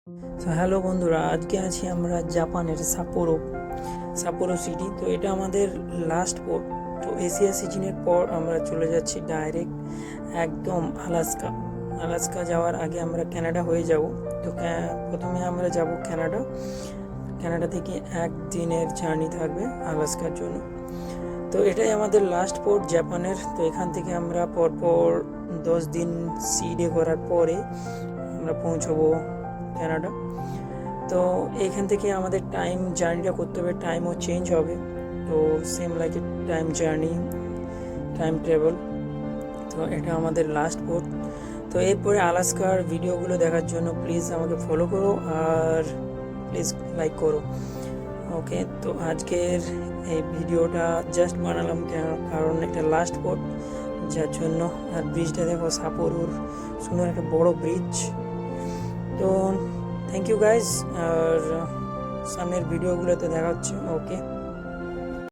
তো হ্যালো বন্ধুরা, আজকে আছি আমরা জাপানের সাপোরো সিটি। তো এটা আমাদের লাস্ট পোর্ট। তো এশিয়া সিজনের পর আমরা চলে যাচ্ছি ডাইরেক্ট একদম আলাস্কা যাওয়ার আগে আমরা কানাডা হয়ে যাব। তো প্রথমে আমরা যাব কানাডা থেকে একদিনের জার্নি থাকবে আলাস্কার জন্য। তো এটাই আমাদের লাস্ট পোর্ট জাপানের। তো এখান থেকে আমরা পরপর 10 দিন সি ডে করার পরে আমরা পৌঁছবো কানাডা। তো এইখান থেকে আমাদের জার্নিটা করতে হবে, টাইমও চেঞ্জ হবে। তো সেম লাইক টাইম ট্রাভেল। তো এটা আমাদের লাস্ট পোর্ট। তো এরপরে আলাস্কার ভিডিওগুলো দেখার জন্য প্লিজ আমাকে ফলো করো আর প্লিজ লাইক করো। ওকে, তো আজকের এই ভিডিওটা জাস্ট বানালাম কারণ এটা লাস্ট পোর্ট, যার জন্য। আর ব্রিজটা দেখো, সাপোরোর সুন্দর একটা বড় ব্রিজ। তো থ্যাংক ইউ গাইজ, আর সামনের ভিডিওগুলোতে দেখা হচ্ছে। ওকে।